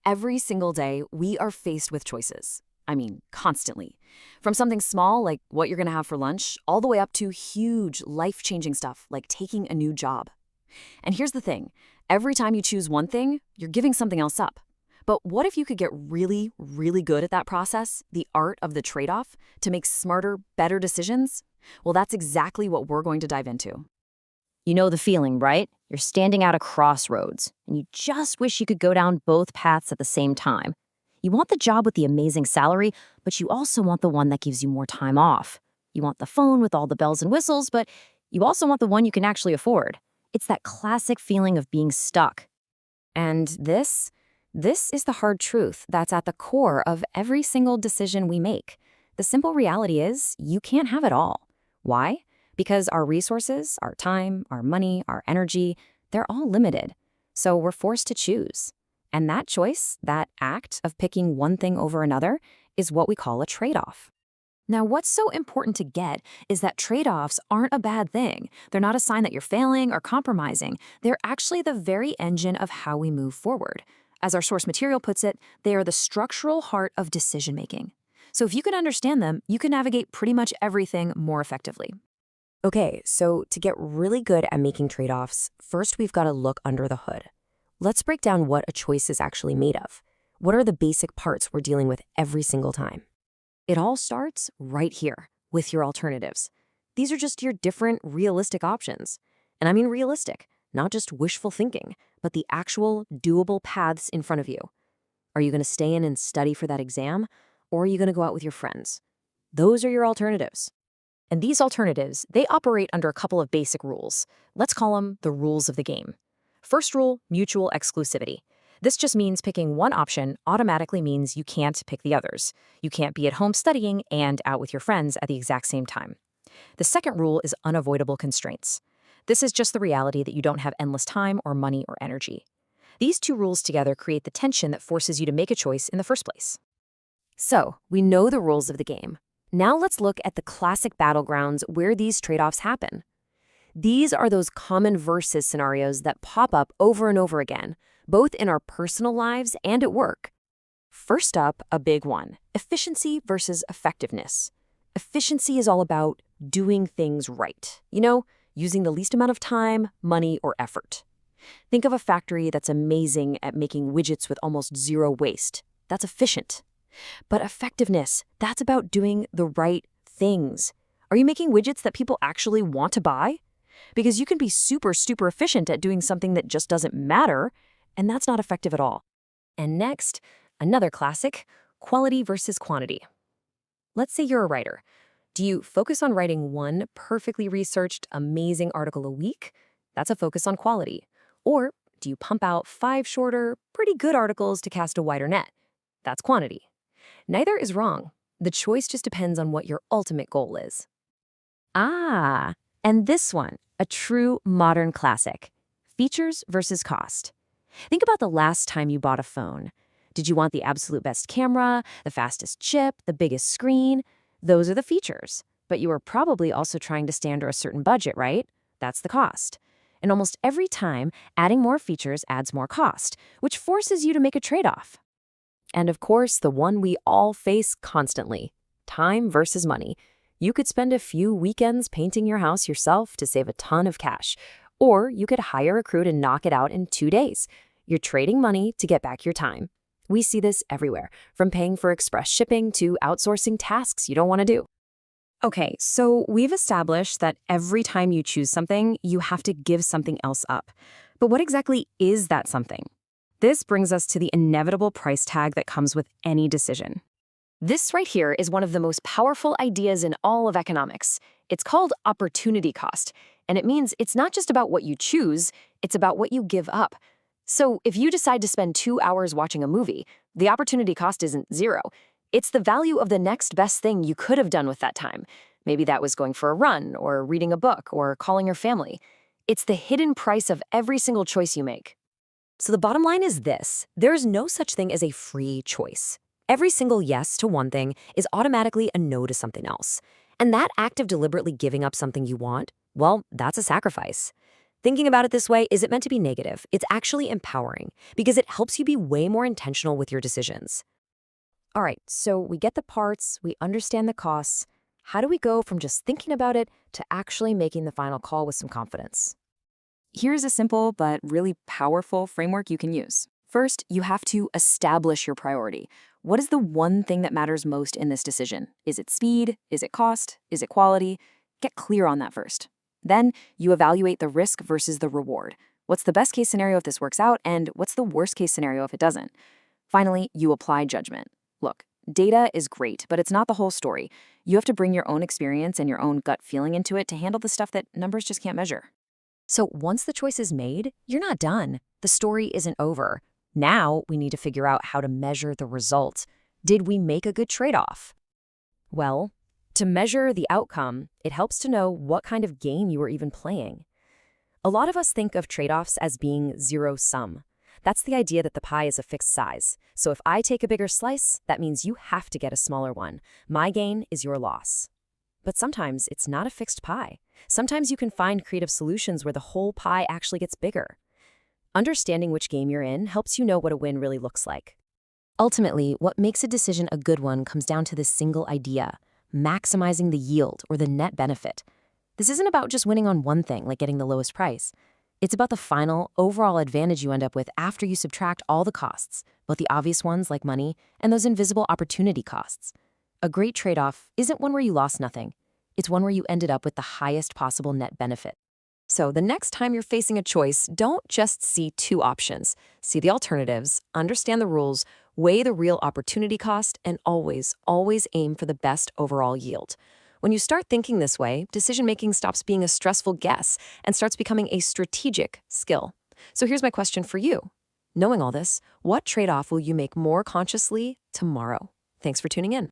Every single day, we are faced with choices. I mean, constantly. From something small, like what you're gonna have for lunch, all the way up to huge, life-changing stuff, like taking a new job. And here's the thing. Every time you choose one thing, you're giving something else up. But what if you could get really, really good at that process, the art of the trade-off, to make smarter, better decisions? Well, that's exactly what we're going to dive into. You know the feeling, right? You're standing at a crossroads, and you just wish you could go down both paths at the same time. You want the job with the amazing salary, but you also want the one that gives you more time off. You want the phone with all the bells and whistles, but you also want the one you can actually afford. It's that classic feeling of being stuck. And this is the hard truth that's at the core of every single decision we make. The simple reality is you can't have it all. Why? Because our resources, our time, our money, our energy, they're all limited. So we're forced to choose. And that choice, that act of picking one thing over another, is what we call a trade-off. Now, what's so important to get is that trade-offs aren't a bad thing. They're not a sign that you're failing or compromising. They're actually the very engine of how we move forward. As our source material puts it, they are the structural heart of decision-making. So if you can understand them, you can navigate pretty much everything more effectively. Okay, so to get really good at making trade-offs, first we've got to look under the hood. Let's break down what a choice is actually made of. What are the basic parts we're dealing with every single time? It all starts right here with your alternatives. These are just your different realistic options. And I mean realistic, not just wishful thinking, but the actual doable paths in front of you. Are you going to stay in and study for that exam, or are you going to go out with your friends? Those are your alternatives. And these alternatives, they operate under a couple of basic rules. Let's call them the rules of the game. First rule, mutual exclusivity. This just means picking one option automatically means you can't pick the others. You can't be at home studying and out with your friends at the exact same time. The second rule is unavoidable constraints. This is just the reality that you don't have endless time or money or energy. These two rules together create the tension that forces you to make a choice in the first place. So, we know the rules of the game. Now let's look at the classic battlegrounds where these trade-offs happen. These are those common versus scenarios that pop up over and over again, both in our personal lives and at work. First up, a big one, efficiency versus effectiveness. Efficiency is all about doing things right, using the least amount of time, money, or effort. Think of a factory that's amazing at making widgets with almost zero waste. That's efficient. But effectiveness, that's about doing the right things. Are you making widgets that people actually want to buy? Because you can be super efficient at doing something that just doesn't matter, and that's not effective at all. And next, another classic, quality versus quantity. Let's say you're a writer. Do you focus on writing one perfectly researched, amazing article a week? That's a focus on quality. Or do you pump out 5 shorter, pretty good articles to cast a wider net? That's quantity. Neither is wrong. The choice just depends on what your ultimate goal is. And this one, a true modern classic. Features versus cost. Think about the last time you bought a phone. Did you want the absolute best camera, the fastest chip, the biggest screen? Those are the features. But you were probably also trying to stay under a certain budget, right? That's the cost. And almost every time, adding more features adds more cost, which forces you to make a trade-off. And of course, the one we all face constantly, time versus money. You could spend a few weekends painting your house yourself to save a ton of cash, or you could hire a crew to knock it out in 2 days. You're trading money to get back your time. We see this everywhere, from paying for express shipping to outsourcing tasks you don't want to do. Okay, so we've established that every time you choose something, you have to give something else up. But what exactly is that something? This brings us to the inevitable price tag that comes with any decision. This right here is one of the most powerful ideas in all of economics. It's called opportunity cost, and it means it's not just about what you choose, it's about what you give up. So if you decide to spend 2 hours watching a movie, the opportunity cost isn't 0. It's the value of the next best thing you could have done with that time. Maybe that was going for a run, or reading a book, or calling your family. It's the hidden price of every single choice you make. So the bottom line is this: there's no such thing as a free choice. Every single yes to one thing is automatically a no to something else. And that act of deliberately giving up something you want, well, that's a sacrifice. Thinking about it this way isn't meant to be negative. It's actually empowering because it helps you be way more intentional with your decisions. All right, so we get the parts, we understand the costs. How do we go from just thinking about it to actually making the final call with some confidence? Here's a simple but really powerful framework you can use. First, you have to establish your priority. What is the one thing that matters most in this decision? Is it speed? Is it cost? Is it quality? Get clear on that first. Then, you evaluate the risk versus the reward. What's the best case scenario if this works out, and what's the worst case scenario if it doesn't? Finally, you apply judgment. Look, data is great, but it's not the whole story. You have to bring your own experience and your own gut feeling into it to handle the stuff that numbers just can't measure. So once the choice is made, you're not done. The story isn't over. Now we need to figure out how to measure the result. Did we make a good trade-off? Well, to measure the outcome, it helps to know what kind of game you were even playing. A lot of us think of trade-offs as being zero-sum. That's the idea that the pie is a fixed size. So if I take a bigger slice, that means you have to get a smaller one. My gain is your loss. But sometimes it's not a fixed pie. Sometimes you can find creative solutions where the whole pie actually gets bigger. Understanding which game you're in helps you know what a win really looks like. Ultimately, what makes a decision a good one comes down to this single idea: maximizing the yield or the net benefit. This isn't about just winning on one thing, like getting the lowest price. It's about the final, overall advantage you end up with after you subtract all the costs, both the obvious ones like money and those invisible opportunity costs. A great trade-off isn't one where you lost nothing. It's one where you ended up with the highest possible net benefit. So the next time you're facing a choice, don't just see two options. See the alternatives, understand the rules, weigh the real opportunity cost, and always, always aim for the best overall yield. When you start thinking this way, decision-making stops being a stressful guess and starts becoming a strategic skill. So here's my question for you. Knowing all this, what trade-off will you make more consciously tomorrow? Thanks for tuning in.